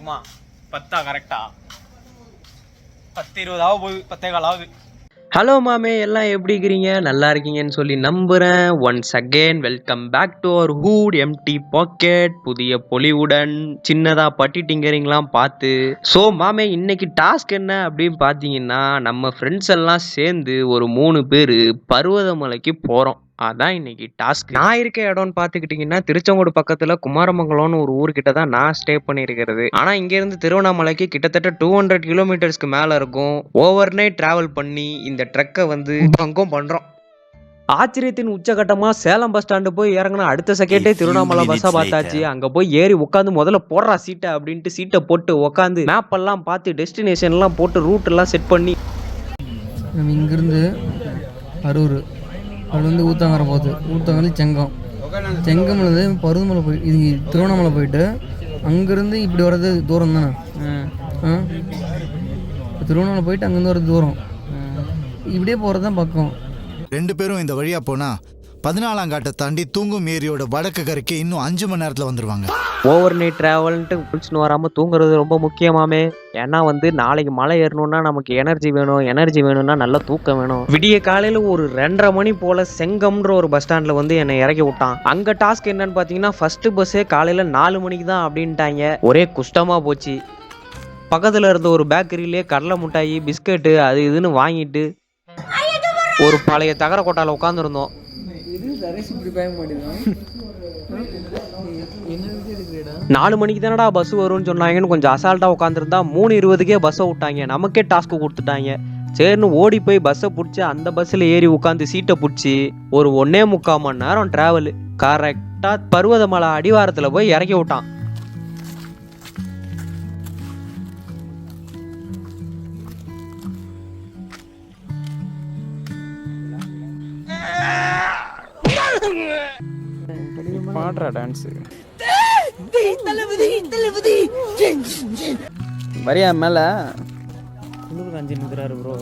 ஆமா 10 கரெக்டா 10:20 ஆக போகுது 10:15 ஆகுது. ஹலோ மாமே, எல்லாம் எப்படி இருக்கிறீங்க? நல்லா இருக்கீங்கன்னு சொல்லி நம்புறேன். Once again welcome back to our hood empty pocket. புதிய பொலிவுடன் சின்னதா பட்டி டிங்கரிங்லாம் பார்த்து. ஸோ மாமே, இன்னைக்கு டாஸ்க் என்ன அப்படின்னு பார்த்தீங்கன்னா, நம்ம ஃப்ரெண்ட்ஸ் எல்லாம் சேர்ந்து ஒரு 3 பேர் பர்வதமலைக்கு போகிறோம். அதான் இன்னைக்கு டாஸ்க். நான் இருக்க இடம்னு பார்த்துக்கிட்டிங்கன்னா, திருச்செங்கோடு பக்கத்தில் குமாரமங்கலம்னு ஒரு ஊர்கிட்ட தான் நான் ஸ்டே பண்ணியிருக்கிறது. ஆனால் இங்கேருந்து திருவண்ணாமலைக்கு கிட்டத்தட்ட 200 கிலோமீட்டர்ஸ்க்கு மேலே இருக்கும். ஓவர் நைட் ட்ராவல் பண்ணி இந்த ட்ரெக்கை வந்து பங்கம் பண்ணுறோம். ஆச்சரியத்தின் உச்சகட்டமாக சேலம் பஸ் ஸ்டாண்டு போய் இறங்கினா அடுத்த செகண்டே திருவண்ணாமலை பஸ்ஸை பார்த்தாச்சு. அங்கே போய் ஏறி உட்காந்து முதல்ல போடுறா சீட்டை அப்படின்ட்டு சீட்டை போட்டு உட்காந்து மேப் எல்லாம் பார்த்து டெஸ்டினேஷன்லாம் போட்டு ரூட் எல்லாம் செட் பண்ணி நம்ம இங்கேருந்து அரூர் அது வந்து ஊத்தாங்கரை போகுது. ஊத்தாங்கரை செங்கம், செங்கம்லேருந்து பருவமலை போய் இது திருவண்ணாமலை போயிட்டு அங்கேருந்து இப்படி வர்றது தூரம் தானே. திருவண்ணாமலை போயிட்டு அங்கேருந்து வர்றது தூரம், இப்படியே போகிறது தான் பக்கம். 2 பேரும் இந்த வழியாக போனால் 14ஆம் காட்டை தாண்டி தூங்கும் ஏரியோட வடக்கு கரைக்கு இன்னும் 5 மணி நேரத்தில் வந்துடுவாங்க. ஓவர் நைட் ட்ராவல்ன்ட்டு குளிச்சுன்னு வராமல் தூங்குறது ரொம்ப முக்கியமாமே. ஏன்னா வந்து நாளைக்கு மலை ஏறணும்னா நமக்கு எனர்ஜி வேணும், எனர்ஜி வேணும்னா நல்லா தூக்கம் வேணும். விடிய காலையில் ஒரு 2:30 மணி போல் செங்கம்ன்ற ஒரு பஸ் ஸ்டாண்டில் வந்து என்னை இறக்கி விட்டான். அங்கே டாஸ்க் என்னன்னு பார்த்தீங்கன்னா, ஃபஸ்ட்டு பஸ்ஸே காலையில் 4 மணிக்கு தான் அப்படின்ட்டாங்க. ஒரே குஷ்டமாக போச்சு. பக்கத்தில் இருந்த ஒரு பேக்கரியிலே கடலை மிட்டாயி பிஸ்கட்டு அது இதுன்னு வாங்கிட்டு ஒரு பழைய தகர கொட்டாவில் உட்காந்துருந்தோம். 4 மணிக்கு தானடா பஸ் வரும்னு சொன்னாங்கன்னு கொஞ்சம் அசால்ட்டாக உட்காந்துருந்தா 3:20க்கே பஸ்ஸை விட்டாங்க. நமக்கே டாஸ்க்கு கொடுத்துட்டாங்க. சரின்னு ஓடி போய் பஸ்ஸை பிடிச்சி அந்த பஸ்ஸில் ஏறி உட்காந்து சீட்டை பிடிச்சி ஒரு 1.25 மணி நேரம் ட்ராவலு. கரெக்டாக பர்வதமலை அடிவாரத்தில் போய் இறக்கி விட்டான். பாடுறா டான்ஸு வரியா மேலே காஞ்சி நிற்கிறாரு ப்ரோ.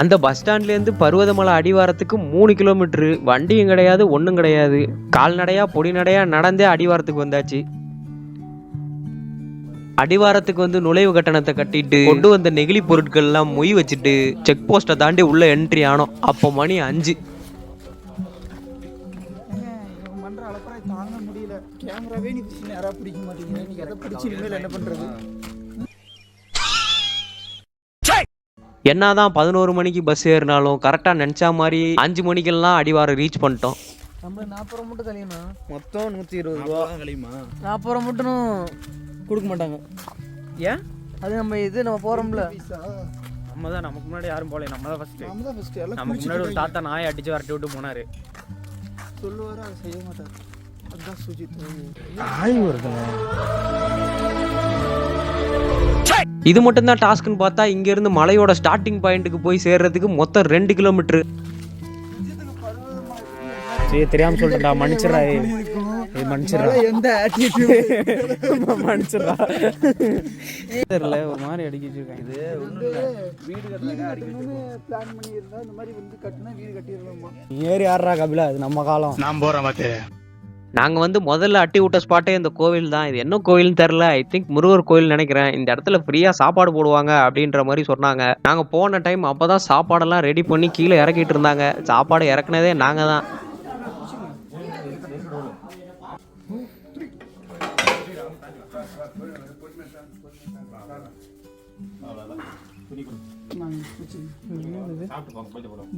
அந்த பஸ் ஸ்டாண்ட்லேருந்து பர்வதமலை அடிவாரத்துக்கு 3 கிலோமீட்டரு. வண்டியும் கிடையாது, ஒன்றும் கிடையாது. கால்நடையா பொடி நடையா நடந்தே அடிவாரத்துக்கு வந்தாச்சு. அடிவாரத்துக்கு வந்து நுழைவு கட்டணத்தை கட்டிட்டு கொண்டு வந்த நெகிழி பொருட்கள் எல்லாம் மொய் வச்சுட்டு செக் போஸ்ட்டை தாண்டி உள்ள என்ட்ரி ஆனோம். அப்போ மணி 5. என்னதான் 11 மணிக்கு பஸ் ஏறினாலும் கரெக்டா நினைச்சா மாதிரி 5 மணிக்கெல்லாம் அடிவாரம் ரீச் பண்ணிட்டோம். நம்ம 40 ரூபா மட்டும் கழியுமா? மொத்தம் 120 ரூபா கழியுமா? 40 ரூபா மட்டும் கொடுக்க மாட்டாங்க. ஏன்? அது நம்ம நம்ம போகிறோம்ல, நம்ம தான் நமக்கு முன்னாடி யாரும் போகல. நம்ம தான் ஃபஸ்ட்டு. நமக்கு முன்னாடி ஒரு தாத்தா நாயை அடித்து வரட்டி விட்டு போனார். சொல்லுவார், அதை செய்ய மாட்டார். அதுதான் சுஜித். இது மட்டும்தான் டாஸ்க்குன்னு பார்த்தா இங்கேருந்து மலையோட ஸ்டார்டிங் பாயிண்ட்டுக்கு போய் சேர்றதுக்கு மொத்தம் 2 கிலோமீட்டரு. தெரியாம சொல்லிட்டா, மன்னிச்சிடா. எந்த மன்னிச்சிடா. தெரியல, ஒரு மாதிரி அடிக்க வச்சிருக்காங்க. இது வீடு பிளான் பண்ணியிருந்தா இந்த மாதிரி வந்து கட்டினா வீடு கட்டிடலாமா? ஏறி ஆடுறா கபிலா, அது நம்ம காலம். நான் போறேன் பாத்து. நாங்கள் வந்து முதல்ல அட்டி விட்ட ஸ்பாட்டே இந்த கோவில் தான். இது என்ன கோவில்னு தெரில, ஐ திங்க் முருகர் கோவில் நினைக்கிறேன். இந்த இடத்துல ஃப்ரீயாக சாப்பாடு போடுவாங்க அப்படின்ற மாதிரி சொன்னாங்க. நாங்கள் போன டைம் அப்போ தான் சாப்பாடெல்லாம் ரெடி பண்ணி கீழே இறக்கிட்டு இருந்தாங்க. சாப்பாடு இறக்குனதே நாங்கள் தான்.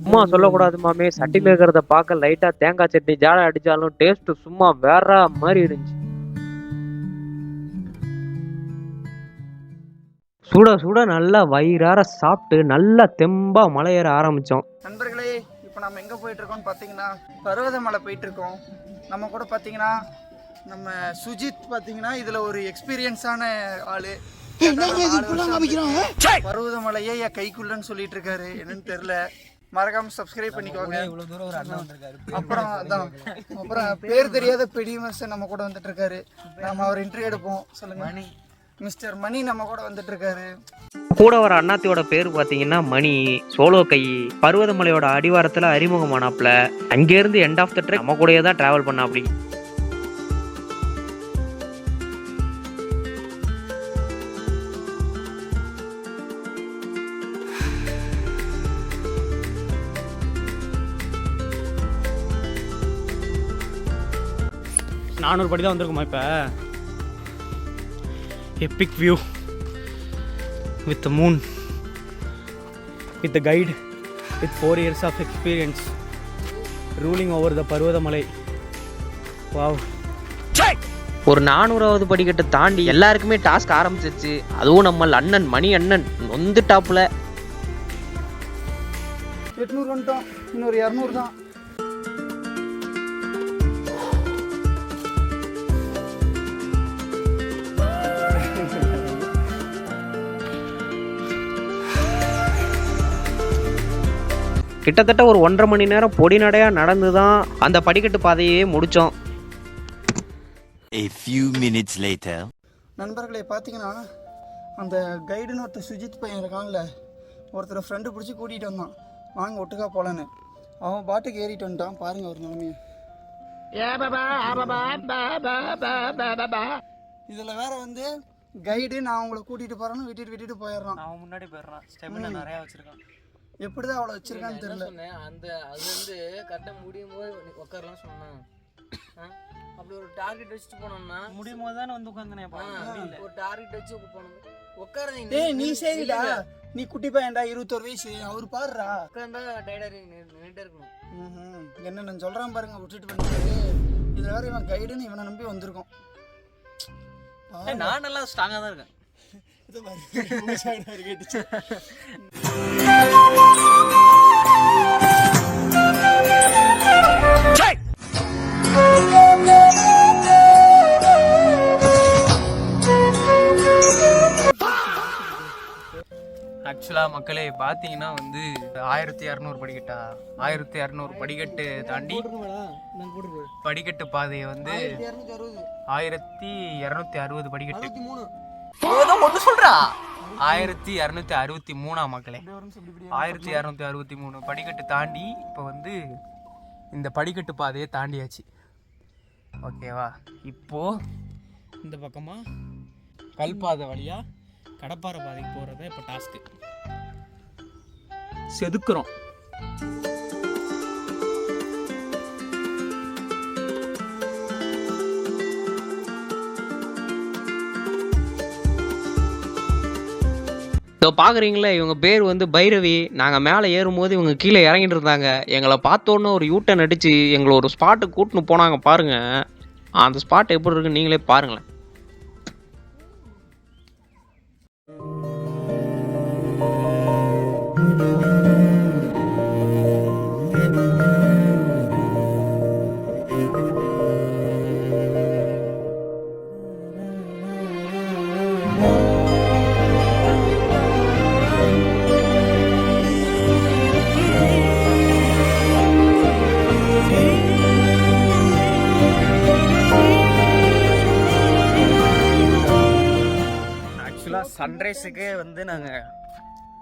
சும்மா சொல்லக்கூடாது மாமே, சட்டியில் இருக்கிறத பார்க்க லைட்டா தேங்காய் சட்னி ஜாலை அடிச்சாலும் டேஸ்ட் சும்மா வேற மாதிரி இருந்துச்சு. சுட சுட நல்லா வயிறார சாப்பிட்டு நல்லா தெம்பா மலை ஏற ஆரம்பிச்சோம். நண்பர்களே, இப்போ நம்ம எங்கே போயிட்டு இருக்கோம்னு பார்த்தீங்கன்னா பர்வதமலை போயிட்டு இருக்கோம். நம்ம கூட பார்த்தீங்கன்னா நம்ம சுஜித் பார்த்தீங்கன்னா இதில் ஒரு எக்ஸ்பீரியன்ஸான ஆளு. பர்வதமலையே என் கைக்குள்ளன்னு சொல்லிட்டு இருக்காரு. என்னன்னு தெரியல. மறக்காம சப்ஸ்கிரைப் பண்ணிக்கோங்க. அப்புறம் பேர் தெரியாத பெரிய மனுஷன் நம்ம கூட வந்துட்டு இருக்காரு. நம்ம அவர் இன்டர்வியூ எடுப்போம். சொல்லுங்க. மிஸ்டர் மணி நம்ம கூட வந்துட்டு இருக்காரு. கூட வர அண்ணாத்தியோட பேர் பார்த்தீங்கன்னா மணி. சோலோ கை. பர்வதமலையோட அடிவாரத்தில் அறிமுகமானாப்ல. அங்கேருந்து எண்ட் ஆஃப் த ட்ரெக் நம்ம கூடயே தான் ட்ராவல் பண்ணாப்டி. 400 படி தான் வந்திருக்குமா இப்போ. Epic view with moon, with guide, with 4 years of experience ruling over the Parvathamalai. Wow. ஒரு 400வது படிக்கட்டு தாண்டி எல்லாருக்குமே டாஸ்க் ஆரம்பிச்சிருச்சு. அதுவும் நம்ம அண்ணன் மணி அண்ணன் நொந்து டாப்ல 800 வந்துட்டோம், இன்னொரு 200 தான். கிட்டத்தட்ட ஒரு 1.5 மணி நேரம் பொடி நடையா நடந்து தான் அந்த படிக்கட்டு பாதையே முடிச்சோம். A few minutes later. நண்பர்களை பார்த்தீங்கன்னா அந்த கைடுன்னு ஒருத்தர் சுஜித் பையன் இருக்கான்ல, ஒருத்தர் ஃப்ரெண்டு பிடிச்சி கூட்டிகிட்டு வந்தான், வாங்க ஒட்டுக்கா போகலான்னு. அவன் பாட்டுக்கு ஏறிட்டு வந்துட்டான். பாருங்க ஒரு நிலைமையை. இதில் வேற வந்து கைடு நான் உங்களை கூட்டிகிட்டு போகிறேன்னு விட்டுட்டு போயிடுறான். அவன் முன்னாடி போயிடுறான். ஸ்டெமினா நிறையா வச்சுருக்கான். எப்படி தான் அவ்வளோ வச்சிருக்கான்னு தெரியல. அந்த அது வந்து கரெக்டாக முடியும் போது உட்காரலாம் சொன்னான். அப்படி ஒரு டார்கெட் வச்சுட்டு போனோம்னா முடியும் போது தானே வந்து உட்காந்துனேன். ஒரு டார்கெட் வச்சு போனோம். உட்கார நீ சரிடா, நீ குட்டி பையன்டா, 21 வயசு. அவர் பாருடா உட்காந்தா டயர்டாக நின்றுட்டே இருக்கணும். என்ன நான் சொல்கிறான் பாருங்க, விட்டுட்டு பண்ணிட்டு. இதில் வேற இவன் கைடுன்னு இவனை நம்பி வந்திருக்கோம். நான் நல்லா ஸ்ட்ராங்காக தான் இருக்கேன். ஆக்சுவலாக மக்களே பார்த்தீங்கன்னா வந்து 1200 படிக்கட்டா, 1200 படிக்கட்டு தாண்டி படிக்கட்டு பாதையை வந்து 1260 படிக்கட்டு. ஒன்று சொல்றா 1263 மக்களே, 1263 படிக்கட்டு தாண்டி இப்போ வந்து இந்த படிக்கட்டு பாதையை தாண்டியாச்சு. ஓகேவா? இப்போ இந்த பக்கமா கல்பாதை வழியா கடப்பாறை பாதைக்கு போகிறத இப்போ டாஸ்க்கு செதுக்குறோம். ஸோ பார்க்குறீங்களா, இவங்க பேர் வந்து பைரவி. நாங்கள் மேலே ஏறும்போது இவங்க கீழே இறங்கிட்டு இருந்தாங்க. எங்களை பார்த்தோன்னே ஒரு யூட்டன் அடித்து எங்களை ஒரு ஸ்பாட்டுக்கு கூட்டின்னு போனாங்க. பாருங்கள் அந்த ஸ்பாட் எப்படி இருக்குன்னு நீங்களே பாருங்களேன். சன்ரைஸுக்கே வந்து நாங்கள்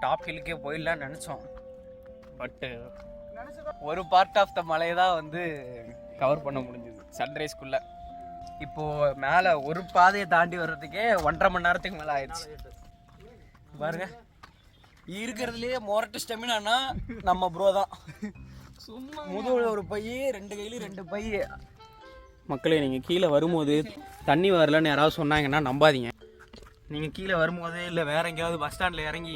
டாப் ஹில்லுக்கே போயிடலான்னு நினச்சோம். பட்டு ஒரு பார்ட் ஆஃப் த மலையை தான் வந்து கவர் பண்ண முடிஞ்சுது சன்ரைஸ்க்குள்ளே. இப்போது மேலே ஒரு பாதையை தாண்டி வர்றதுக்கே 1.5 மணி நேரத்துக்கு மேலே ஆயிடுச்சு. பாருங்க, இருக்கிறதுலேயே மொரட்டு ஸ்டெமினானா நம்ம ப்ரோ தான். சும்மா முதுகில் ஒரு பை, 2 கையிலையும் 2 பை. மக்களே, நீங்கள் கீழே வரும்போது தண்ணி வரலன்னு யாராவது சொன்னாங்கன்னா நம்பாதீங்க. நீங்கள் கீழே வரும்போது இல்லை வேறு எங்கேயாவது பஸ் ஸ்டாண்டில் இறங்கி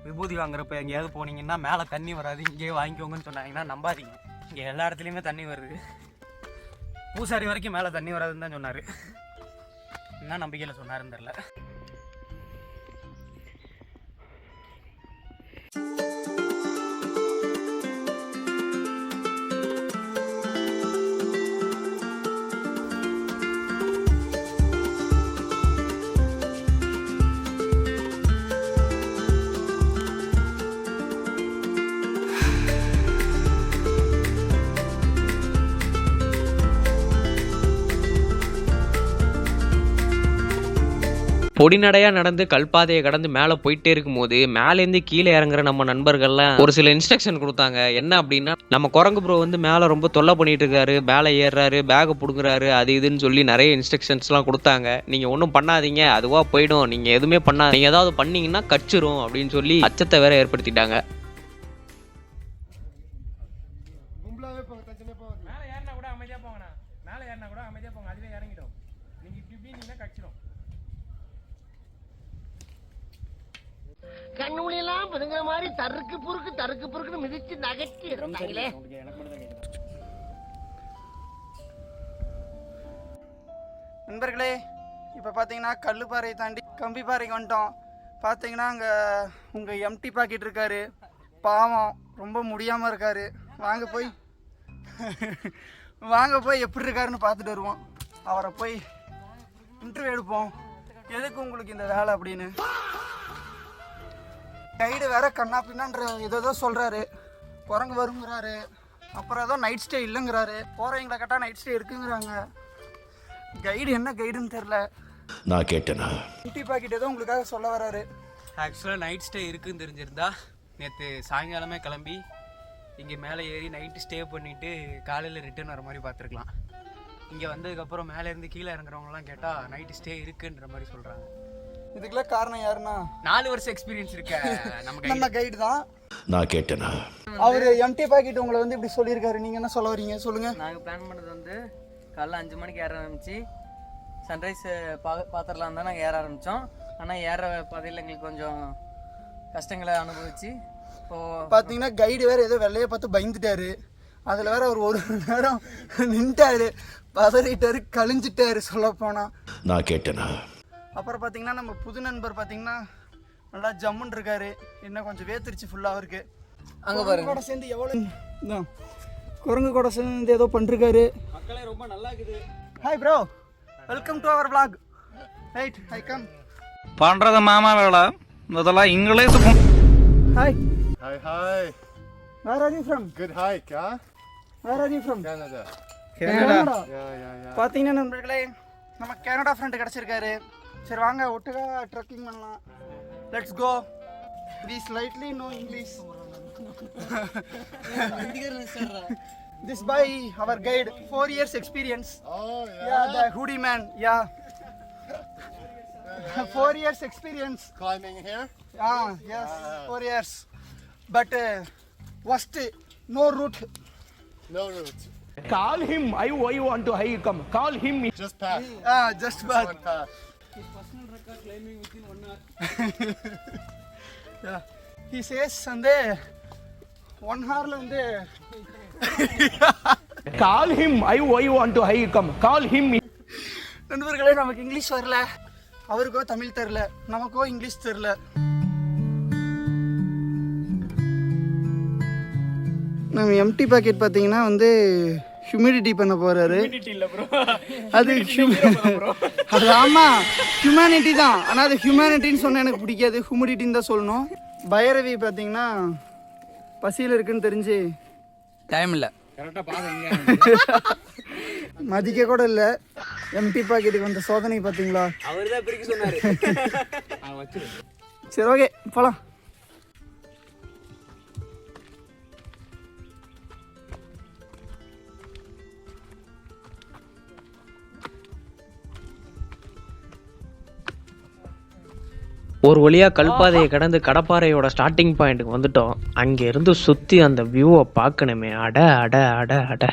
விபூதி வாங்குறப்ப எங்கேயாவது போனீங்கன்னா மேலே தண்ணி வராது, இங்கேயே வாங்கிக்கோங்கன்னு சொன்னாங்கன்னா நம்பாதீங்க. இங்கே எல்லா இடத்துலையுமே தண்ணி வருது. பூசாரி வரைக்கும் மேலே தண்ணி வராதுன்னு தான் சொன்னார். என்ன நம்பிக்கையில் சொன்னாருன்னு தெரில. பொடிநடையாக நடந்து கல்பாதையை கடந்து மேலே போயிட்டே இருக்கும்போது மேலேருந்து கீழே இறங்குற நம்ம நண்பர்கள்லாம் ஒரு சில இன்ஸ்ட்ரக்ஷன் கொடுத்தாங்க. என்ன அப்படின்னா, நம்ம குரங்கு ப்ரோ வந்து மேலே ரொம்ப தொல்லை பண்ணிட்டு இருக்காரு, மேலே ஏறுறாரு, பேகை பிடுங்குறாரு, அது இதுன்னு சொல்லி நிறைய இன்ஸ்ட்ரக்ஷன்ஸ்லாம் கொடுத்தாங்க. நீங்கள் ஒன்றும் பண்ணாதீங்க, அதுவாக போயிடும், நீங்கள் எதுவுமே பண்ணாதீங்க, நீங்கள் ஏதாவது பண்ணீங்கன்னா கச்சிரும் அப்படின்னு சொல்லி அச்சத்தை வேற ஏற்படுத்திட்டாங்க. மேலே ஏறினா கூட அமைதியாக போங்கண்ணா, மேலே ஏறினா கூட அமைதியாக போங்க, அதுவே பிதுங்கிற மாதிரி தருக்கு புறுக்குன்னு மிதிச்சு நகட்டி எடுத்தாங்களே. நண்பர்களே, இப்போ பார்த்தீங்கன்னா கல்லுப்பாறை தாண்டி கம்பிப்பாறைக்கு வந்துட்டோம். பார்த்தீங்கன்னா அங்கே உங்கள் எம்டி பாக்கெட் இருக்காரு, பாவம் ரொம்ப முடியாமல் இருக்காரு. வாங்க போய் எப்படி இருக்காருன்னு பார்த்துட்டு வருவோம். அவரை போய் இன்டர்வியூ எடுப்போம், எதுக்கு உங்களுக்கு இந்த வேலை அப்படின்னு. கைடு வேற கண்ணா பின்னான்ற ஏதோ சொல்கிறாரு, குரங்கு வருங்கிறாரு, அப்புறம் ஏதோ நைட் ஸ்டே இல்லைங்கிறாரு, போகிறவங்களை கேட்டால் நைட் ஸ்டே இருக்குங்கிறாங்க. கைடு என்ன கைடுன்னு தெரில. நான் கேட்டேனா? இன்டி பாக்கெட் ஏதோ உங்களுக்காக சொல்ல வராரு. ஆக்சுவலாக நைட் ஸ்டே இருக்குன்னு தெரிஞ்சிருந்தா நேற்று சாயங்காலமே கிளம்பி இங்கே மேலே ஏறி நைட்டு ஸ்டே பண்ணிவிட்டு காலையில் ரிட்டர்ன் வர மாதிரி பார்த்துருக்கலாம். இங்கே வந்ததுக்கப்புறம் மேலேருந்து கீழே இறங்குறவங்கலாம் கேட்டால் நைட்டு ஸ்டே இருக்குன்ற மாதிரி சொல்கிறாங்க. இதுக்கெல்லாம் காரணம் யாருன்னா 4 வருஷம் எக்ஸ்பீரியன்ஸ் இருக்க நம்ம கைடு தான். நான் கேட்டேனா? அவர் எம்டி பாக்கெட் உங்களை வந்து இப்படி சொல்லியிருக்காரு. நீங்கள் என்ன சொல்ல வரீங்க சொல்லுங்கள். நாங்கள் பிளான் பண்ணது வந்து காலைல 5 மணிக்கு ஏற ஆரம்பிச்சு சன்ரைஸ் பார்த்துடலாம் தான் நாங்கள் ஏற ஆரம்பித்தோம். ஆனால் ஏற பாதையில் எங்களுக்கு கொஞ்சம் கஷ்டங்களை அனுபவிச்சு இப்போது பார்த்தீங்கன்னா கைடு வேறு ஏதோ வெள்ளையை பார்த்து பயந்துட்டாரு. அதில் வேற அவர் 1 மணி நேரம் நின்ட்டாரு, பதறிட்டாரு, கழிஞ்சிட்டாரு சொல்லப்போனால். நான் கேட்டேனா? அப்புறம் பார்த்தீங்கன்னா நம்ம புது நண்பர் பார்த்தீங்கன்னா நல்லா ஜம்முன்னு இருக்காரு. என்ன கொஞ்சம் வேத்துருச்சு ஃபுல்லாக அவருக்கு. அங்கே பாருங்க கூட சேர்ந்து எவ்வளோ தான் குரங்கு கூட சேர்ந்து ஏதோ பண்ணிருக்காரு. மக்களே ரொம்ப நல்லா இருக்குது. Hi bro, welcome to our vlog. Right, I come. பண்ணுறது மாமா வேலை, அதெல்லாம் இங்கிலீஷுக்கும். Hi. Hi, hi. Where are you from? Good hike, huh? Where are you from? Canada. Canada. Yeah. பார்த்தீங்கன்னா நண்பர்களே, நம்ம கனடா ஃப்ரெண்டு கிடச்சிருக்காரு. சரி வாங்க ஒட்டுக்கா ட்ரக்கிங் பண்ணலாம். Let's go. We slightly know English. This by our guide, 4 years experience. Oh, Yeah, the hoodie man. Yeah. 4 years experience. Climbing here? Yes, 4 years. But worst, no route. No route. Call him. I want to hire come. Call him. Just path. Just bad. One path. His personal record climbing within 1 hour. Yeah. He says வந்து 1 hourல வந்து Call him. I want to hire come. Call him. நண்பர்களே, நமக்கு English வரல, அவருக்கோ தமிழ் தெரில, நமக்கோ English தெரில. நம்ம empty packet பார்த்தீங்கன்னா வந்து ஹியூமிடிட்டி பண்ண போறாரு. அது அது ஆமாம் ஹியூமனிட்டி தான், ஆனால் அது ஹியூமனிட்டின்னு சொன்னால் எனக்கு பிடிக்காது, ஹியூமிடிட்டின்னு தான் சொல்லணும். பைரவி பார்த்தீங்கன்னா பசியில் இருக்குன்னு தெரிஞ்சு டைம் இல்லை, மதிக்க கூட இல்லை. எம்டி பாக்கெட்டுக்கு வந்த சோதனை பார்த்தீங்களா? அவர் தான் பிரிக்க சொன்னார். சரி ஓகே போகலாம். ஒரு வழியாக கல்பாதையை கடந்து கடப்பாறையோட ஸ்டார்டிங் பாயிண்ட்டுக்கு வந்துட்டோம். அங்கேருந்து சுற்றி அந்த வியூவை பார்க்கணுமே, அட அட அட அட.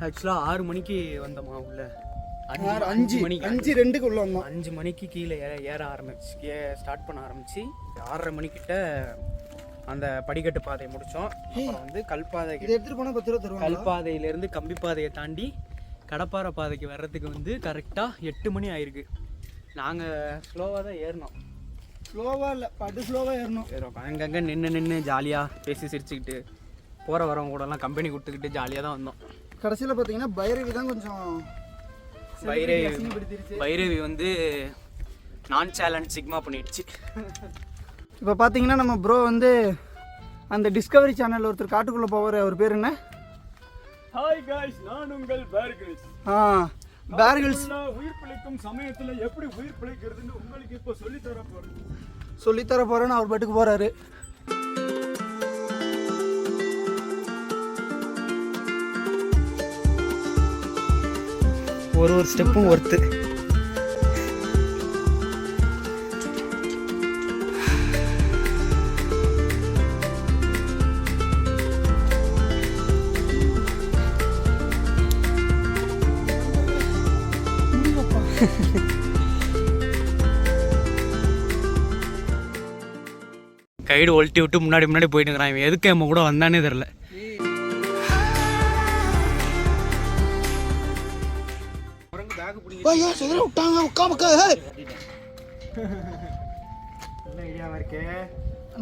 ஆக்சுவலாக 6 மணிக்கு வந்தோமா உள்ள, 5 மணிக்கு 5:02 உள்ள வந்தோம். 5 மணிக்கு கீழே ஏற ஆரம்பிச்சு ஸ்டார்ட் பண்ண ஆரம்பிச்சு 6:30 மணிக்கிட்ட அந்த படிக்கட்டு பாதையை முடித்தோம். அப்புறம் வந்து கல்பாதை, இதை எடுத்துகிட்டு போனால் 10 ரூபா தருவாங்க. கல்பாதையிலேருந்து கம்பி பாதையை தாண்டி கடப்பாறை பாதைக்கு வர்றதுக்கு வந்து கரெக்டாக 8 மணி ஆயிருக்கு. நாங்கள் ஸ்லோவாக தான் ஏறினோம். ஸ்லோவாக இல்லை, பட்டு ஸ்லோவாக ஏறணும். அங்கங்கே நின்று ஜாலியாக பேசி சிரிச்சுக்கிட்டு போகிற வரவங்க கூடலாம் கம்பெனி கொடுத்துக்கிட்டு ஜாலியாக தான் வந்தோம். கடைசியில் பார்த்தீங்கன்னா பைரவி தான் கொஞ்சம் பைரவி வந்து நான் சேலஞ்ச் சிக்மா பண்ணிடுச்சு. இப்போ பார்த்தீங்கன்னா நம்ம ப்ரோ வந்து அந்த டிஸ்கவரி சேனலில் ஒருத்தர் காட்டுக்குள்ளே போவார், அவர் பேர் என்ன? ஹாய் காய்ஸ், நான் உங்கள் பேர்கில்ஸ். பேர்கில்ஸ் உயிர் பிழைக்கும் சமயத்தில் எப்படி உயிர் பிழைக்கிறதுன்னு உங்களுக்கு இப்போ சொல்லித்தர போகிறேன்னு அவர் பாட்டுக்கு போகிறாரு. ஒரு ஸ்டெப்பும் ஒர்த்து. கைடு ஒழட்டி விட்டு முன்னாடி போயிட்டு இருக்கிறான். இவன் எதுக்கு நம்ம கூட வந்தானே தெரில.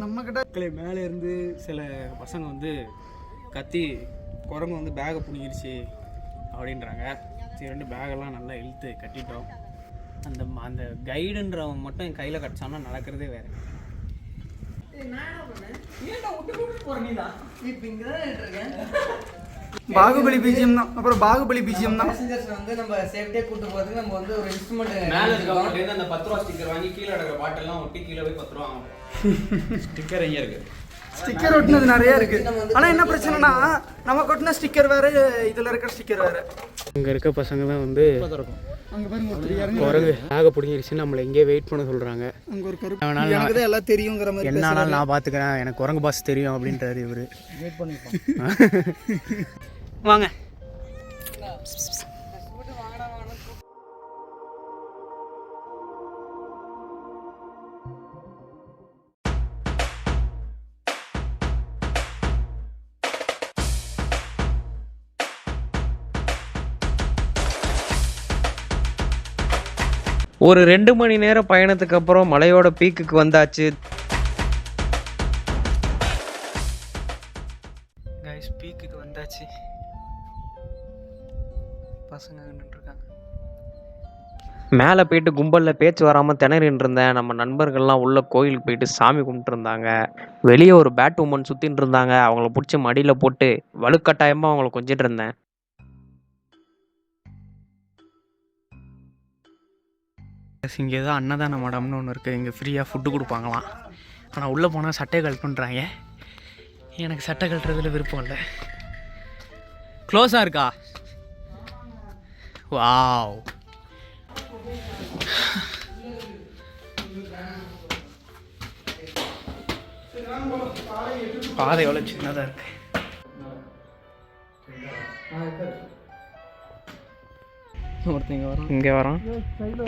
நம்ம கிட்ட மேலே இருந்து சில பசங்க வந்து கத்தி குரங்கு வந்து பேகை பிடிங்கிருச்சு அப்படின்றாங்க. சரி 2 பேகெல்லாம் நல்லா இழுத்து கட்டிட்டோம். அந்த கைடுன்றவன் மட்டும் என் கையில் கடிச்சான்னா நடக்கிறதே வேறு. பாகுபலி பிஜிஎம் தான். அப்புறம் பாகுபலி பிஜிஎம் தான். பேசஞ்சர்ஸ் வந்து நம்ம சேஃப்டியாக கூட்டு போகிறதுக்கு நம்ம வந்து ஒரு இன்ஸ்ட்ருமெண்ட் மேலே இருக்கவங்கள்ட்ட அந்த 10 ரூபா ஸ்டிக்கர் வாங்கி கீழே இருக்கிற பாட்டெல்லாம் ஒட்டி கீழே போய் 10 ரூபா வாங்க. ஸ்டிக்கர் எங்கே இருக்குது? ஸ்டிக்கர் ஒட்டினது நிறைய இருக்கு. ஆனால் என்ன பிரச்சனைனா நம்ம கொட்டின ஸ்டிக்கர் வேற, இதில் இருக்கிற ஸ்டிக்கர் வேற. அங்கே இருக்க பசங்க தான் வந்து அங்கே பாருங்க ஒருத்தர் குரங்கு பேகை பிடிங்கிருச்சுன்னு நம்மளை எங்கேயே வெயிட் பண்ண சொல்கிறாங்க. அங்கே ஒரு கருப்பு எனக்கு தான் எல்லாம் தெரியுங்கிற மாதிரி என்னாலும் நான் பார்த்துக்கிறேன், எனக்கு குரங்கு பாஸ் தெரியும் அப்படின்றாரு இவர். வெயிட் பண்ணிப்போம். வாங்க. ஒரு 2 மணி நேரம் பயணத்துக்கு அப்புறம் மலையோட பீக்குக்கு வந்தாச்சு. கைஸ் பீக்குக்கு வந்தாச்சு. பசங்க நின்றுருக்காங்க. மேலே போயிட்டு கும்பலில் பேச்சு வராமல் திணறின்னு இருந்தேன். நம்ம நண்பர்கள்லாம் உள்ள கோயிலுக்கு போயிட்டு சாமி கும்பிட்டு இருந்தாங்க. வெளியே ஒரு பேட் உமன் சுற்றின்னு இருந்தாங்க. அவங்கள பிடிச்சி மடியில் போட்டு வலுக்கட்டாயமாக அவங்கள கொஞ்சிட்டு இருந்தேன். இங்கே ஏதோ அன்னதான மடம்னு ஒன்று இருக்குது. இங்கே ஃப்ரீயாக ஃபுட்டு கொடுப்பாங்களாம். ஆனால் உள்ளே போனால் சட்டையை கழட்டு பண்ணுறாங்க. எனக்கு சட்டை கழட்டுறதுல விருப்பம் இல்லை. க்ளோஸாக இருக்கா? வாவ். பாதை எவ்வளோ சின்னதாக இருக்கு. ஒருத்தங்க வரோம், இங்கே வரோம்.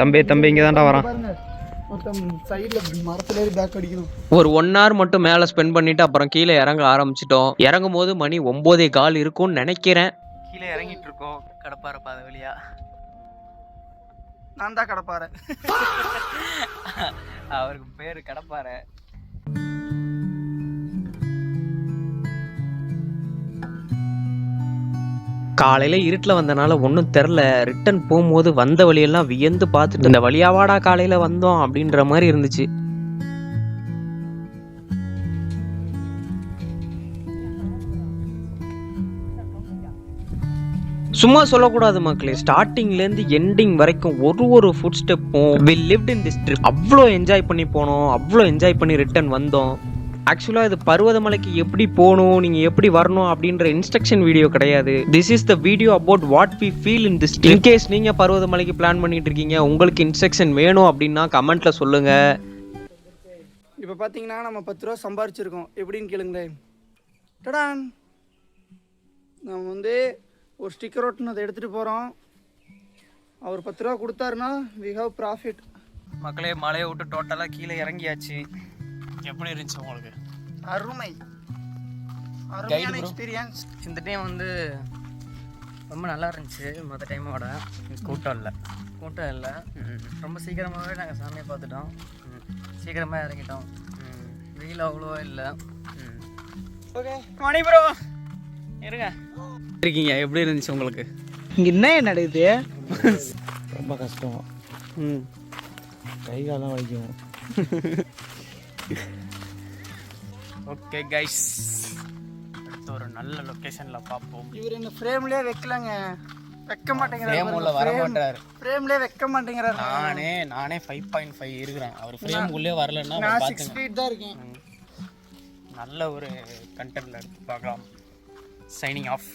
தம்பி இங்கே தான்டா வரான். ஒருத்தன் சைடில் மரத்துல ஏறி பேக் அடிக்கணும். ஒரு 1 hour மட்டும் மேலே ஸ்பெண்ட் பண்ணிட்டு அப்புறம் கீழே இறங்க ஆரம்பிச்சிட்டோம். இறங்கும் போது மணி 9:15 இருக்கும்னு நினைக்கிறேன். கீழே இறங்கிட்டு இருக்கோம் கடப்பாறை பாதை வழியா. நான் தான் கடப்பாறை. அவருக்கு பேர் கடப்பாறை. காலையில் இருட்டில் வந்தனால ஒன்றும் தெரில. ரிட்டன் போகும்போது வந்த வழியெல்லாம் வியந்து பார்த்துட்டு இந்த வழியாவாடா காலையில் வந்தோம் அப்படின்ற மாதிரி இருந்துச்சு. சும்மா சொல்லக்கூடாது மக்களே, ஸ்டார்டிங்லேருந்து எண்டிங் வரைக்கும் ஒரு ஃபுட் ஸ்டெப்பும் we lived in this trip. அவ்வளோ என்ஜாய் பண்ணி போனோம், அவ்வளோ என்ஜாய் பண்ணி ரிட்டன் வந்தோம். ஆக்சுவலாக இது பருவதமலைக்கு எப்படி போகணும், நீங்கள் எப்படி வரணும் அப்படின்ற இன்ஸ்ட்ரக்ஷன் வீடியோ கிடையாது. This is the video about what we feel in this. In case நீங்கள் பருவதமலைக்கு பிளான் பண்ணிட்டு இருக்கீங்க, உங்களுக்கு இன்ஸ்ட்ரக்ஷன் வேணும் அப்படின்னா கமெண்ட்டில் சொல்லுங்கள். இப்போ பார்த்தீங்கன்னா நம்ம 10 ரூபா சம்பாரிச்சிருக்கோம். எப்படின்னு கேளுங்களேன். டடான், நம்ம வந்து ஒரு ஸ்டிக்கர் ஒட்டினதை எடுத்துகிட்டு போகிறோம். அவர் 10 ரூபா கொடுத்தாருன்னா வி ஹவ் ப்ராஃபிட். மக்களே மலையை விட்டு டோட்டலாக கீழே இறங்கியாச்சு. எப்படி இருந்துச்சு உங்களுக்கு? அருமையான எக்ஸ்பீரியன்ஸ். இந்த டைம் வந்து ரொம்ப நல்லா இருந்துச்சு. மற்ற டைமோட கூட்டம் இல்லை. ரொம்ப சீக்கிரமாகவே நாங்கள் சாமியை பார்த்துட்டோம். சீக்கிரமாக இறங்கிட்டோம். வெயில் அவ்வளோவா இல்லை. ஓகே மணி ப்ரோ இருங்க இருக்கீங்க. எப்படி இருந்துச்சு உங்களுக்கு? இங்கே என்ன நடக்குது? ரொம்ப கஷ்டம். கை காலம் வலிக்கும். ஓகே கைஸ், அடுத்து ஒரு நல்ல லொகேஷனில் பார்ப்போம். இவர் என்ன ஃப்ரேம்லேயே வைக்கலங்க, வைக்க மாட்டேங்கிறாரு. வர மாட்டார். ஃப்ரேம்லேயே வைக்க மாட்டேங்கிறாரு. நானே 5.5 இருக்கிறேன். அவர் ஃப்ரேமுக்குள்ளே வரலன்னா நான் 6 feet தான் இருக்கேன். நல்ல ஒரு கண்டென்ட்ல எடுத்து பார்க்கலாம். Signing off.